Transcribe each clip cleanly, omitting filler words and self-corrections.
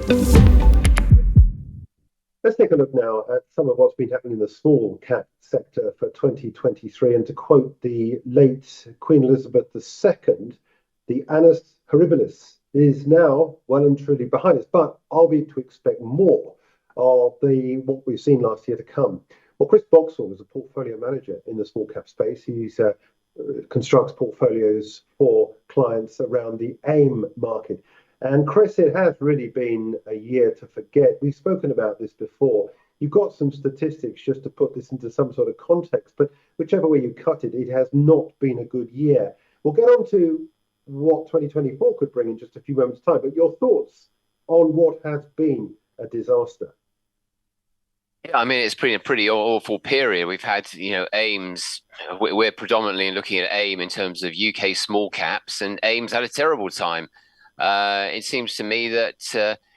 Let's take a look now at some of what's been happening in the small cap sector for 2023. And to quote the late Queen Elizabeth II, the annus horribilis is now well and truly behind us. But are we to expect more of what we've seen last year to come? Well, Chris Boxall is a portfolio manager in the small cap space. He's constructs portfolios for clients around the AIM market. And Chris, it has really been a year to forget. We've spoken about this before. You've got some statistics just to put this into some sort of context, but whichever way you cut it, it has not been a good year. We'll get on to what 2024 could bring in just a few moments' time, but your thoughts on what has been a disaster? Yeah, I mean, it's been a pretty awful period. We've had, AIM's, we're predominantly looking at AIM in terms of UK small caps, and AIM's had a terrible time. It seems to me that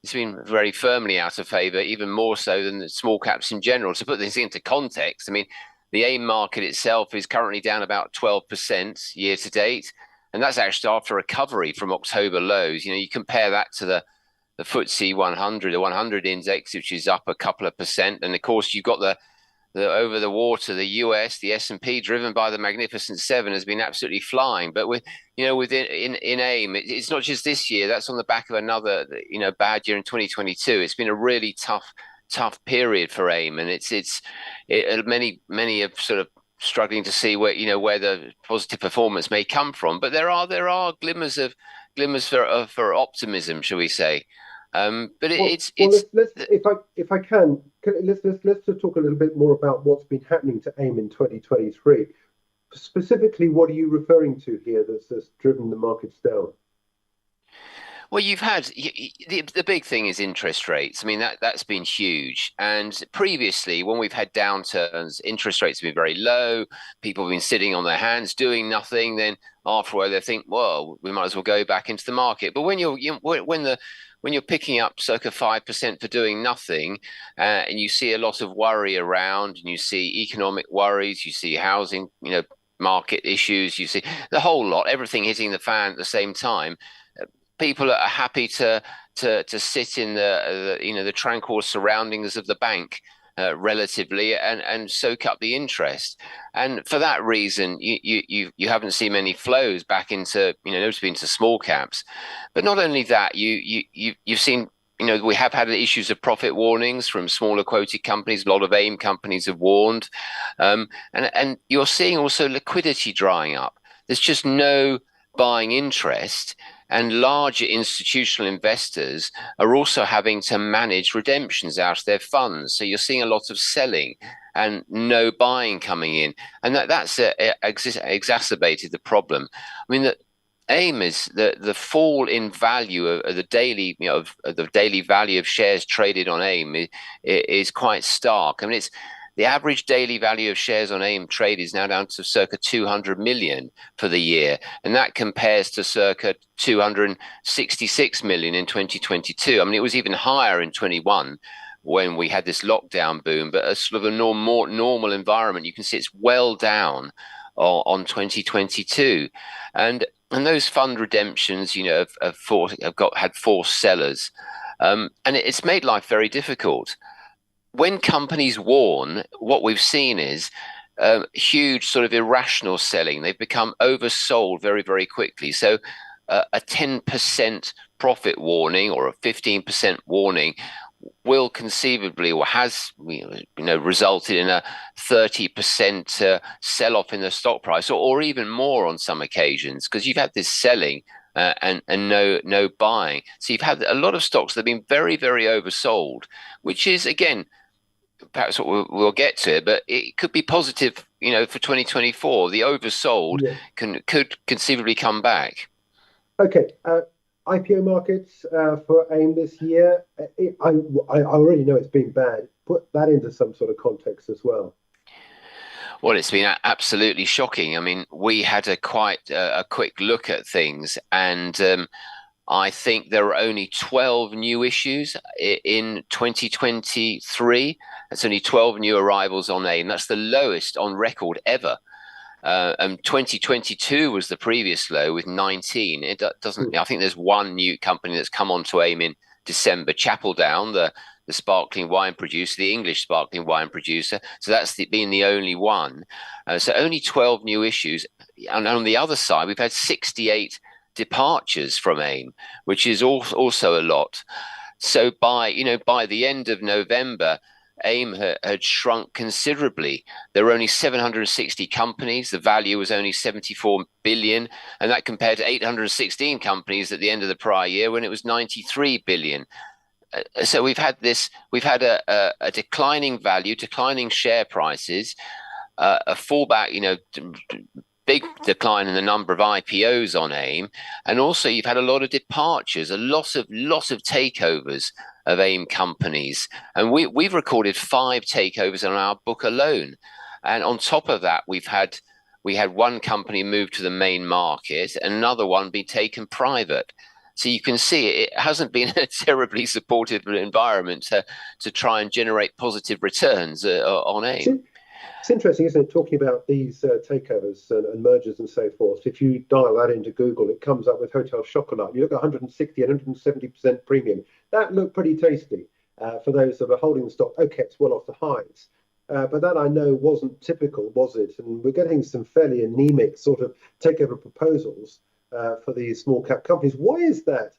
it's been very firmly out of favor, even more so than the small caps in general. To put this into context, I mean, the AIM market itself is currently down about 12% year to date. And that's actually after recovery from October lows. You compare that to the FTSE 100, the 100 index, which is up a couple of percent. And of course, you've got the over the water, the US, the S&P, driven by the Magnificent Seven, has been absolutely flying. But within AIM, it's not just this year. That's on the back of another, bad year in 2022. It's been a really tough period for AIM, and many are sort of struggling to see where the positive performance may come from. But there are glimmers for optimism, shall we say? Let's if I can let's just talk a little bit more about what's been happening to AIM in 2023. Specifically, what are you referring to here that's driven the markets down? Well, you've had the big thing is interest rates. I mean, that's been huge. And previously, when we've had downturns, interest rates have been very low. People have been sitting on their hands doing nothing. Then after a while, they think, well, we might as well go back into the market. But when you're picking up circa 5% for doing nothing, and you see a lot of worry around, and you see economic worries, you see housing, market issues, you see the whole lot, everything hitting the fan at the same time. People are happy to sit in the tranquil surroundings of the bank relatively and soak up the interest. And for that reason, you haven't seen many flows back into notably into small caps. But not only that, you've seen we have had issues of profit warnings from smaller quoted companies. A lot of AIM companies have warned, and you're seeing also liquidity drying up. There's just no buying interest. And larger institutional investors are also having to manage redemptions out of their funds. So you're seeing a lot of selling and no buying coming in. And that's exacerbated the problem. I mean, the AIM is the fall in value of the daily, the daily value of shares traded on AIM is quite stark. I mean, the average daily value of shares on AIM trade is now down to circa 200 million for the year. And that compares to circa 266 million in 2022. I mean, it was even higher in 21 when we had this lockdown boom, but a sort of a more normal environment. You can see it's well down on 2022. And those fund redemptions, have had forced sellers. And it's made life very difficult. When companies warn, what we've seen is huge sort of irrational selling. They've become oversold very, very quickly. So a 10% profit warning or a 15% warning will conceivably or has resulted in a 30% sell-off in the stock price or even more on some occasions, because you've had this selling and no buying. So you've had a lot of stocks that have been very, very oversold, which is, again, perhaps what we'll get to, but it could be positive, for 2024. The oversold could conceivably come back. Okay, IPO markets for AIM this year. I already know it's been bad. Put that into some sort of context as well. Well, it's been absolutely shocking. I mean, we had a quick look at things, and I think there are only 12 new issues in 2023. That's only 12 new arrivals on AIM. That's the lowest on record ever. 2022 was the previous low with 19. It doesn't. I think there's one new company that's come onto AIM in December. Chapeldown, the sparkling wine producer, the English sparkling wine producer. So that's been the only one. So only 12 new issues. And on the other side, we've had 68 departures from AIM, which is also a lot. So by the end of November, AIM had shrunk considerably. There were only 760 companies. The value was only 74 billion, and that compared to 816 companies at the end of the prior year when it was 93 billion. So we've had a declining value, declining share prices, a fallback, big decline in the number of IPOs on AIM, and also you've had a lot of departures, a loss of takeovers of AIM companies, and we've recorded 5 takeovers on our book alone, and on top of that we had one company move to the main market, and another one be taken private. So you can see it hasn't been a terribly supportive environment to try and generate positive returns on AIM. It's interesting, isn't it, talking about these takeovers and mergers and so forth. If you dial that into Google, it comes up with Hotel Chocolat. You look at 160, 170% premium. That looked pretty tasty for those that are holding the stock. Okay, it's well off the highs. But that I know wasn't typical, was it? And we're getting some fairly anemic sort of takeover proposals for these small cap companies. Why is that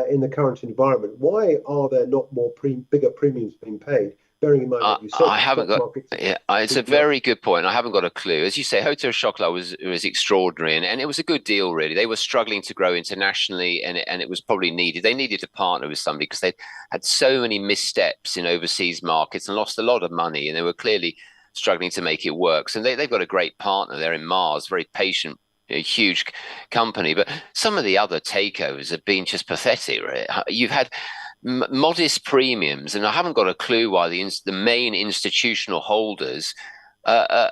in the current environment? Why are there not more bigger premiums being paid? Bearing in mind what you said, I haven't got. Yeah, it's a very good point. I haven't got a clue. As you say, Hotel Chocolat was extraordinary, and it was a good deal. Really, they were struggling to grow internationally, and it was probably needed. They needed to partner with somebody because they had so many missteps in overseas markets and lost a lot of money, and they were clearly struggling to make it work. So they've got a great partner there in Mars, very patient, a huge company. But some of the other takeovers have been just pathetic. Right? You've had modest premiums, and I haven't got a clue why the main institutional holders are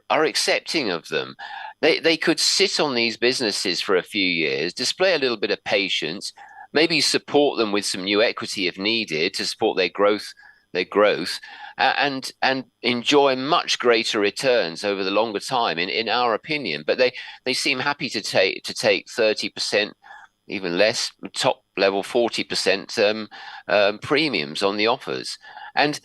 accepting of them. They could sit on these businesses for a few years, display a little bit of patience, maybe support them with some new equity if needed to support their growth, and enjoy much greater returns over the longer time, in our opinion. But they seem happy to take 30%. Even less, top level 40% premiums on the offers, and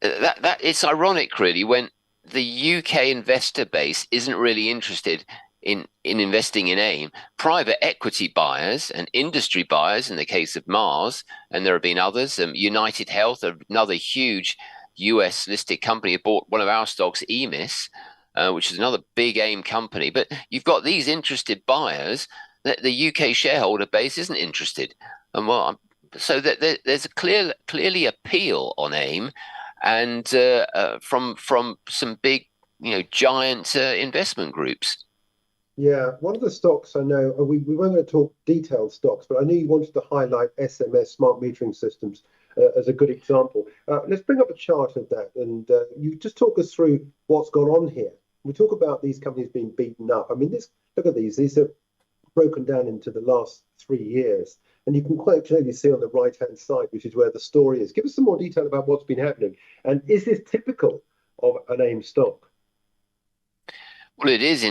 that it's ironic, really, when the UK investor base isn't really interested in investing in AIM. Private equity buyers and industry buyers, in the case of Mars, and there have been others. United Health, another huge US listed company, bought one of our stocks, EMIS, which is another big AIM company. But you've got these interested buyers. The UK shareholder base isn't interested, and so that there's a clearly appeal on AIM, and from some big, giant investment groups. Yeah, one of the stocks I know, we weren't going to talk detailed stocks, but I knew you wanted to highlight SMS, smart metering systems, as a good example. Let's bring up a chart of that, and you just talk us through what's gone on here. We talk about these companies being beaten up. I mean, look at these. These are broken down into the last 3 years. And you can quite clearly see on the right-hand side, which is where the story is. Give us some more detail about what's been happening. And is this typical of an AIM stock? Well, it is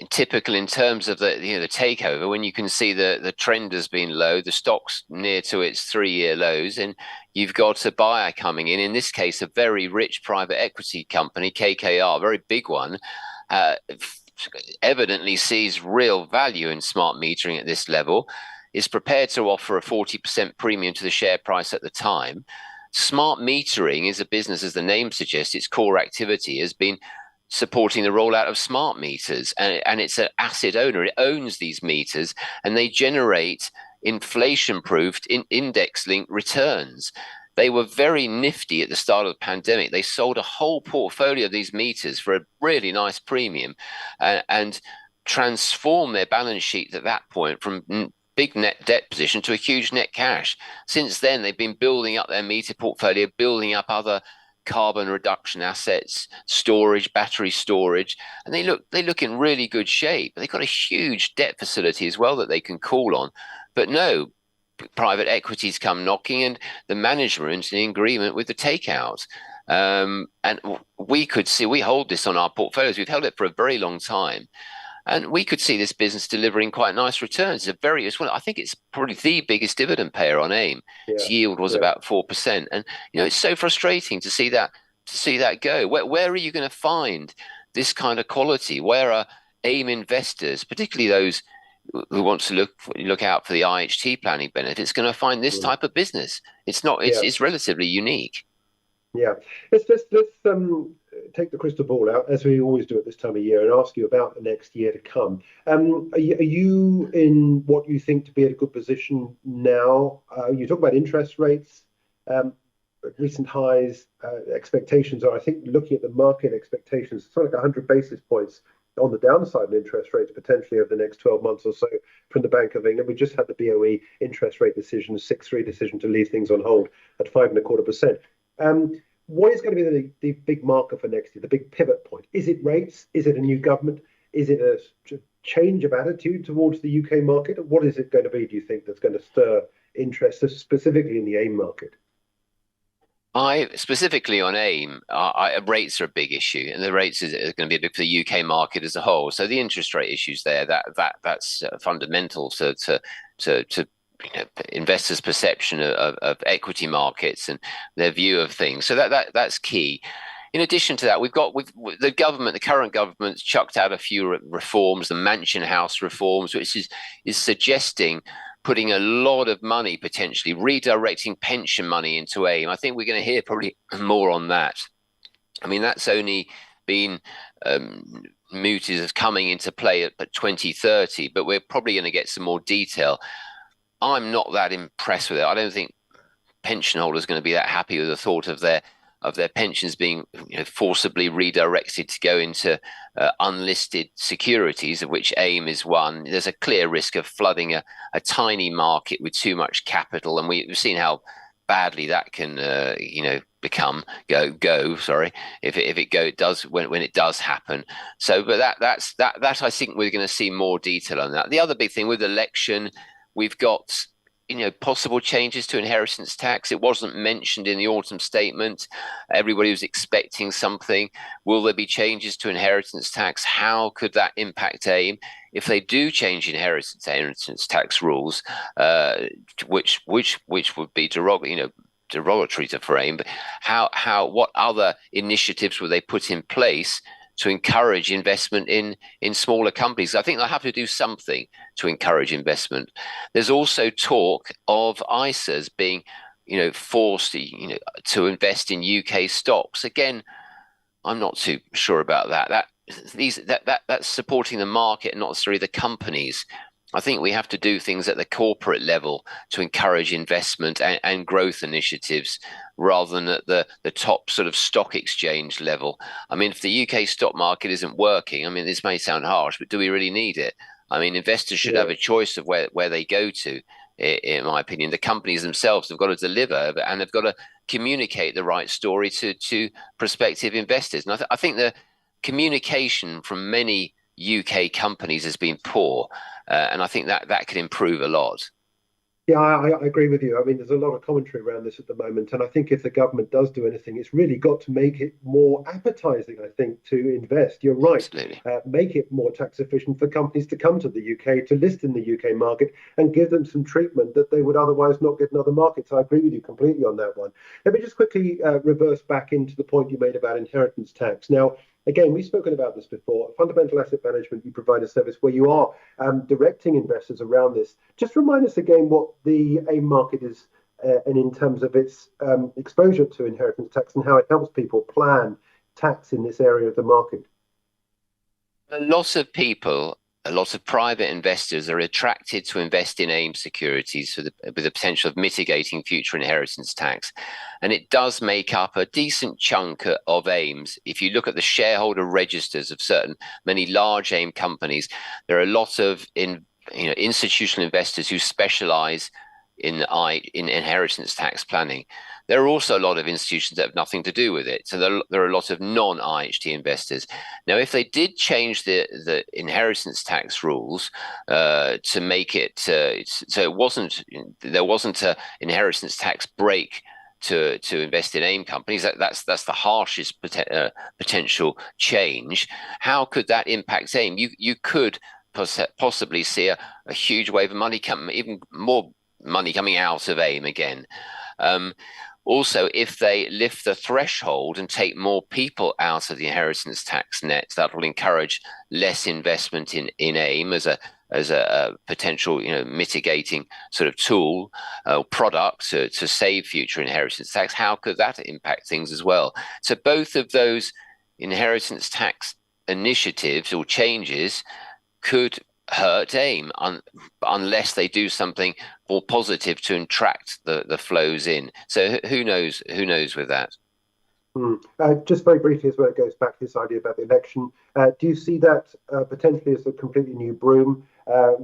typical in terms of the takeover, when you can see the trend has been low, the stock's near to its 3-year lows, and you've got a buyer coming in this case, a very rich private equity company, KKR, a very big one, evidently sees real value in smart metering at this level, is prepared to offer a 40% premium to the share price at the time. Smart metering is a business, as the name suggests, its core activity has been supporting the rollout of smart meters, and it's an asset owner. It owns these meters, and they generate inflation-proofed, index-linked returns. They were very nifty at the start of the pandemic. They sold a whole portfolio of these meters for a really nice premium, and transformed their balance sheet at that point from big net debt position to a huge net cash. Since then, they've been building up their meter portfolio, building up other carbon reduction assets, storage, battery storage, and they look in really good shape. They've got a huge debt facility as well that they can call on. But no, private equities come knocking, and the management is in agreement with the takeout. And we hold this on our portfolios. We've held it for a very long time. And we could see this business delivering quite nice returns. It's one. I think it's probably the biggest dividend payer on AIM. Its Yeah, yield was yeah. about 4%, and it's so frustrating to see that go. Where are you going to find this kind of quality? Where are AIM investors, particularly those who want to look out for the IHT planning benefits, going to find this Mm. type of business? It's not. It's Yeah. it's relatively unique. Yeah, let's take the crystal ball out as we always do at this time of year and ask you about the next year to come. Are you in what you think to be at a good position now? You talk about interest rates, um, recent highs, expectations are. I think looking at the market expectations, it's like 100 basis points on the downside in interest rates potentially over the next 12 months or so from the Bank of England. We just had the BOE interest rate decision, 6-3 decision to leave things on hold at 5.25%. Um, what is going to be the big marker for next year, the big pivot point? Is it rates? Is it a new government? Is it a change of attitude towards the UK market? What is it going to be, do you think, that's going to stir interest, specifically in the AIM market? I specifically on AIM, rates are a big issue, and the rates are going to be big for the UK market as a whole. So the interest rate issues there, that's fundamental to investors' perception of equity markets and their view of things. So that's key. In addition to that, we've the current government's chucked out a few reforms, the Mansion House reforms, which is suggesting putting a lot of money, potentially redirecting pension money into AIM. I think we're going to hear probably more on that. I mean, that's only been mooted as coming into play at 2030, but we're probably going to get some more detail. I'm not that impressed with it. I don't think pension holders are going to be that happy with the thought of their pensions being forcibly redirected to go into unlisted securities, of which AIM is one. There's a clear risk of flooding a tiny market with too much capital, and we've seen how badly that can go. Sorry, if it does when it does happen. So, but that I think we're going to see more detail on that. The other big thing with election, we've got possible changes to inheritance tax. It wasn't mentioned in the autumn statement. Everybody was expecting something. Will there be changes to inheritance tax? How could that impact AIM? If they do change inheritance tax rules, which would be derogatory to frame, but what other initiatives will they put in place to encourage investment in smaller companies? I think they'll have to do something to encourage investment. There's also talk of ISAs being, forced, to invest in UK stocks. Again, I'm not too sure about that. That's supporting the market, not necessarily the companies. I think we have to do things at the corporate level to encourage investment and growth initiatives rather than at the top sort of stock exchange level. I mean, if the UK stock market isn't working, I mean, this may sound harsh, but do we really need it? I mean, investors should have Yeah. a choice of where they go to, in my opinion. The companies themselves have got to deliver and they've got to communicate the right story to prospective investors. And I think the communication from many UK companies has been poor, and I think that could improve a lot. Yeah, I agree with you. I mean, there's a lot of commentary around this at the moment, and I think if the government does do anything, it's really got to make it more appetizing, I think, to invest. You're right. Absolutely. Make it more tax efficient for companies to come to the UK, to list in the UK market, and give them some treatment that they would otherwise not get in other markets. I agree with you completely on that one. Let me just quickly reverse back into the point you made about inheritance tax. Now, again, we've spoken about this before. Fundamental asset management, you provide a service where you are directing investors around this. Just remind us again what the AIM market is and in terms of its exposure to inheritance tax and how it helps people plan tax in this area of the market. A lot of people, a lot of private investors are attracted to invest in AIM securities with the potential of mitigating future inheritance tax. And it does make up a decent chunk of AIMs. If you look at the shareholder registers of many large AIM companies, there are a lot of institutional investors who specialize in inheritance tax planning. There are also a lot of institutions that have nothing to do with it. So there are a lot of non-IHT investors. Now, if they did change the inheritance tax rules to make it so there wasn't an inheritance tax break to invest in AIM companies. That's the harshest potential change. How could that impact AIM? You could possibly see a huge wave of money coming, even more money coming out of AIM again. Also, if they lift the threshold and take more people out of the inheritance tax net, that will encourage less investment in AIM as a potential, mitigating sort of tool product to save future inheritance tax. How could that impact things as well? So both of those inheritance tax initiatives or changes could hurt AIM unless they do something more positive to attract the flows in. So who knows? Who knows with that? Just very briefly as well, it goes back to this idea about the election. Do you see that potentially as a completely new broom?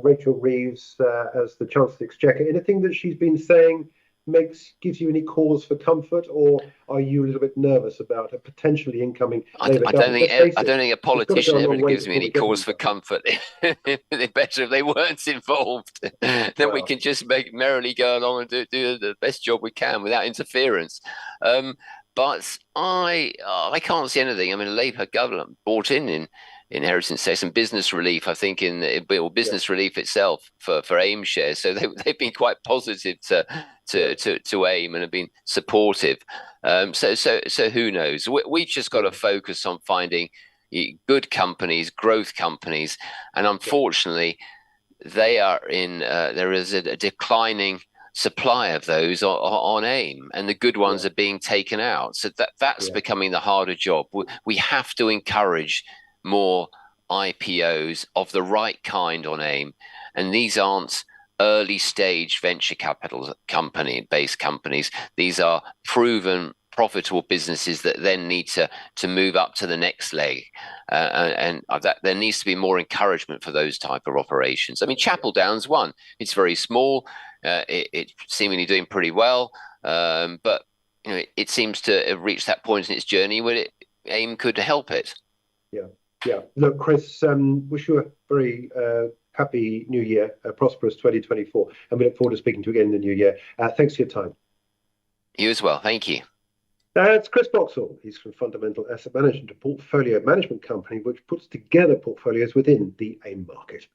Rachel Reeves as the Chancellor of the Exchequer, anything that she's been saying gives you any cause for comfort, or are you a little bit nervous about a potentially incoming Labour government? Let's face I it, don't think a it's got to go politician a ever long way gives me before we any get cause any for government. comfort. They're better if they weren't involved. Then we Well, can just merrily go along and do the best job we can without interference. But I can't see anything. I mean, a Labour government brought in inheritance tax and business relief. I think yeah, business relief itself for AIM shares. So they've been quite positive yeah, to AIM and have been supportive. So who knows? We've just got yeah, to focus on finding good companies, growth companies, and yeah, unfortunately, they are in. There is a declining supply of those on AIM, and the good yeah, ones are being taken out. So that's yeah, becoming the harder job. We have to encourage more IPOs of the right kind on AIM, and these aren't early stage venture capital based companies. These are proven profitable businesses that then need to move up to the next leg, and that there needs to be more encouragement for those type of operations. I mean, yeah. Chapel Downs one, it's very small, it's seemingly doing pretty well, but it seems to have reached that point in its journey where AIM could help it. Yeah, yeah. Look, Chris, wish you a very happy New Year, a prosperous 2024, and we look forward to speaking to you again in the new year. Thanks for your time. You as well, thank you. That's Chris Boxall. He's from Fundamental Asset Management, a portfolio management company which puts together portfolios within the AIM market.